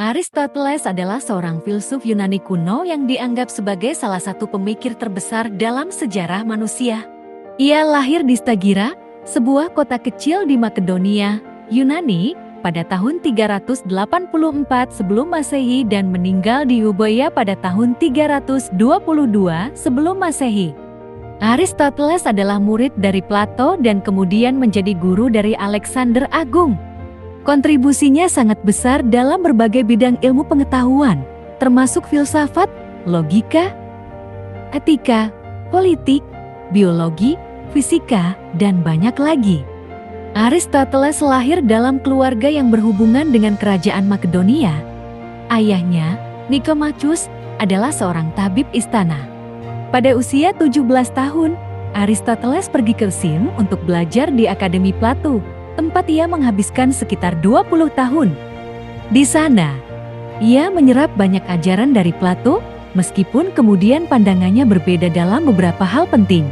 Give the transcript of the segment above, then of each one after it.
Aristoteles adalah seorang filsuf Yunani kuno yang dianggap sebagai salah satu pemikir terbesar dalam sejarah manusia. Ia lahir di Stagira, sebuah kota kecil di Makedonia, Yunani, pada tahun 384 sebelum Masehi dan meninggal di Euboea pada tahun 322 sebelum Masehi. Aristoteles adalah murid dari Plato dan kemudian menjadi guru dari Alexander Agung. Kontribusinya sangat besar dalam berbagai bidang ilmu pengetahuan, termasuk filsafat, logika, etika, politik, biologi, fisika, dan banyak lagi. Aristoteles lahir dalam keluarga yang berhubungan dengan kerajaan Makedonia. Ayahnya, Nikomachus, adalah seorang tabib istana. Pada usia 17 tahun, Aristoteles pergi ke Sin untuk belajar di Akademi Plato, tempat ia menghabiskan sekitar 20 tahun. Di sana, ia menyerap banyak ajaran dari Plato, meskipun kemudian pandangannya berbeda dalam beberapa hal penting.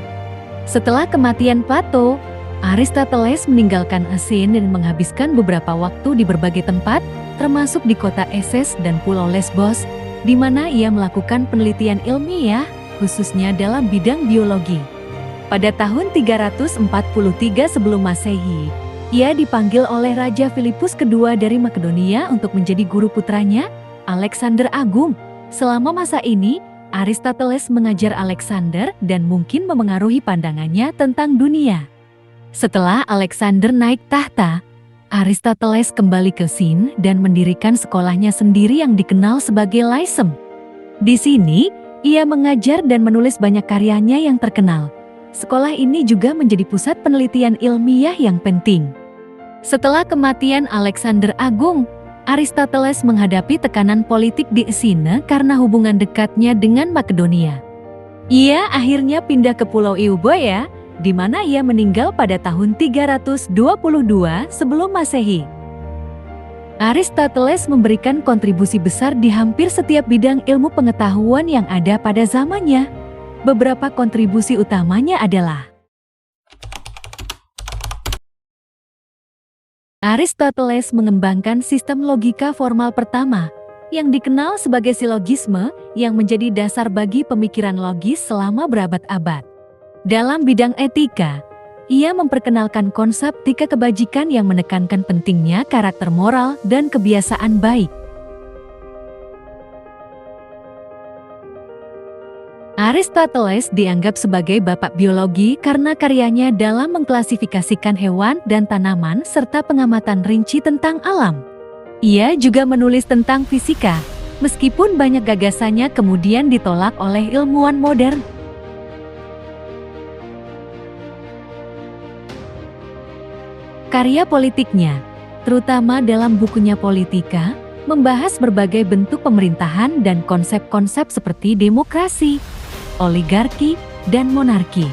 Setelah kematian Plato, Aristoteles meninggalkan Athena dan menghabiskan beberapa waktu di berbagai tempat, termasuk di kota Esses dan Pulau Lesbos, di mana ia melakukan penelitian ilmiah, khususnya dalam bidang biologi. Pada tahun 343 sebelum Masehi, ia dipanggil oleh Raja Filipus II dari Makedonia untuk menjadi guru putranya, Alexander Agung. Selama masa ini, Aristoteles mengajar Alexander dan mungkin memengaruhi pandangannya tentang dunia. Setelah Alexander naik tahta, Aristoteles kembali ke Sin dan mendirikan sekolahnya sendiri yang dikenal sebagai Lyceum. Di sini, ia mengajar dan menulis banyak karyanya yang terkenal. Sekolah ini juga menjadi pusat penelitian ilmiah yang penting. Setelah kematian Alexander Agung, Aristoteles menghadapi tekanan politik di Athena karena hubungan dekatnya dengan Makedonia. Ia akhirnya pindah ke Pulau Euboea, di mana ia meninggal pada tahun 322 sebelum Masehi. Aristoteles memberikan kontribusi besar di hampir setiap bidang ilmu pengetahuan yang ada pada zamannya. Beberapa kontribusi utamanya adalah: Aristoteles mengembangkan sistem logika formal pertama, yang dikenal sebagai silogisme, yang menjadi dasar bagi pemikiran logis selama berabad-abad. Dalam bidang etika, ia memperkenalkan konsep etika kebajikan yang menekankan pentingnya karakter moral dan kebiasaan baik. Aristoteles dianggap sebagai bapak biologi karena karyanya dalam mengklasifikasikan hewan dan tanaman serta pengamatan rinci tentang alam. Ia juga menulis tentang fisika, meskipun banyak gagasannya kemudian ditolak oleh ilmuwan modern. Karya politiknya, terutama dalam bukunya Politika, membahas berbagai bentuk pemerintahan dan konsep-konsep seperti demokrasi, oligarki, dan monarki.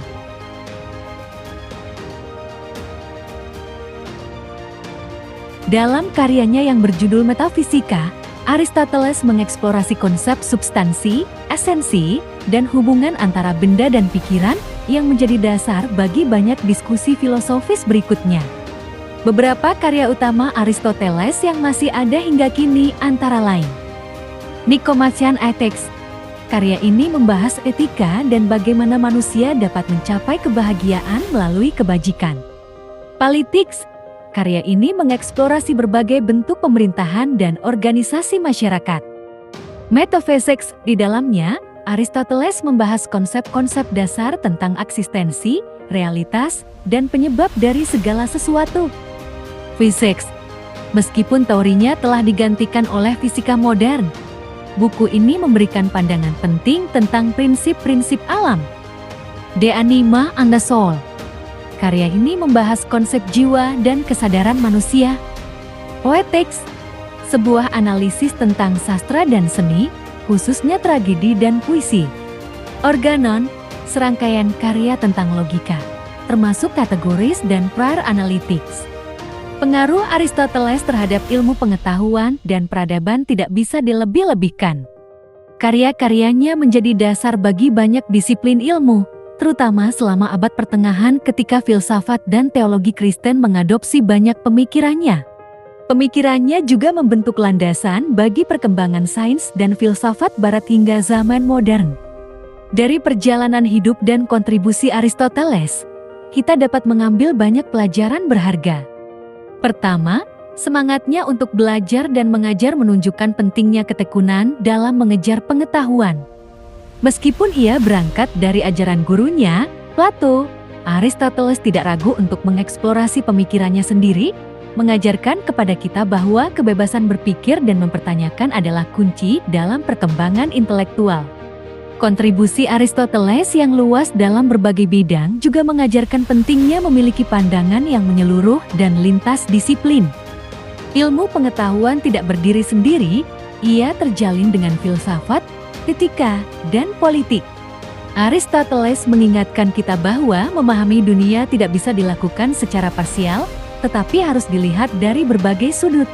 Dalam karyanya yang berjudul Metafisika, Aristoteles mengeksplorasi konsep substansi, esensi, dan hubungan antara benda dan pikiran yang menjadi dasar bagi banyak diskusi filosofis berikutnya. Beberapa karya utama Aristoteles yang masih ada hingga kini antara lain: Nicomachean Ethics. Karya ini membahas etika dan bagaimana manusia dapat mencapai kebahagiaan melalui kebajikan. Politics. Karya ini mengeksplorasi berbagai bentuk pemerintahan dan organisasi masyarakat. Metaphysics. Di dalamnya, Aristoteles membahas konsep-konsep dasar tentang eksistensi, realitas, dan penyebab dari segala sesuatu. Physics. Meskipun teorinya telah digantikan oleh fisika modern, buku ini memberikan pandangan penting tentang prinsip-prinsip alam. De Anima and the Soul. Karya ini membahas konsep jiwa dan kesadaran manusia. Poetics. Sebuah analisis tentang sastra dan seni, khususnya tragedi dan puisi. Organon. Serangkaian karya tentang logika, termasuk kategoris dan prior analytics. Pengaruh Aristoteles terhadap ilmu pengetahuan dan peradaban tidak bisa dilebih-lebihkan. Karya-karyanya menjadi dasar bagi banyak disiplin ilmu, terutama selama abad pertengahan ketika filsafat dan teologi Kristen mengadopsi banyak pemikirannya. Pemikirannya juga membentuk landasan bagi perkembangan sains dan filsafat Barat hingga zaman modern. Dari perjalanan hidup dan kontribusi Aristoteles, kita dapat mengambil banyak pelajaran berharga. Pertama, semangatnya untuk belajar dan mengajar menunjukkan pentingnya ketekunan dalam mengejar pengetahuan. Meskipun ia berangkat dari ajaran gurunya, Plato, Aristoteles tidak ragu untuk mengeksplorasi pemikirannya sendiri, mengajarkan kepada kita bahwa kebebasan berpikir dan mempertanyakan adalah kunci dalam perkembangan intelektual. Kontribusi Aristoteles yang luas dalam berbagai bidang juga mengajarkan pentingnya memiliki pandangan yang menyeluruh dan lintas disiplin. Ilmu pengetahuan tidak berdiri sendiri, ia terjalin dengan filsafat, etika, dan politik. Aristoteles mengingatkan kita bahwa memahami dunia tidak bisa dilakukan secara parsial, tetapi harus dilihat dari berbagai sudut.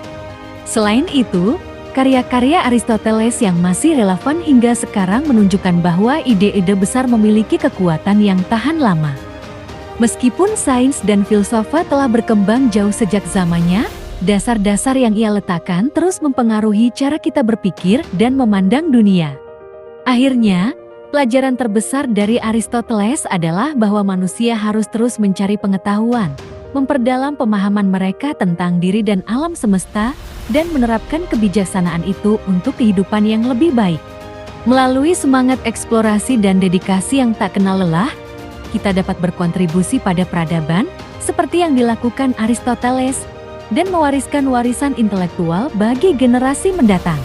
Selain itu, karya-karya Aristoteles yang masih relevan hingga sekarang menunjukkan bahwa ide-ide besar memiliki kekuatan yang tahan lama. Meskipun sains dan filsafat telah berkembang jauh sejak zamannya, dasar-dasar yang ia letakkan terus mempengaruhi cara kita berpikir dan memandang dunia. Akhirnya, pelajaran terbesar dari Aristoteles adalah bahwa manusia harus terus mencari pengetahuan, memperdalam pemahaman mereka tentang diri dan alam semesta, dan menerapkan kebijaksanaan itu untuk kehidupan yang lebih baik. Melalui semangat eksplorasi dan dedikasi yang tak kenal lelah, kita dapat berkontribusi pada peradaban, seperti yang dilakukan Aristoteles, dan mewariskan warisan intelektual bagi generasi mendatang.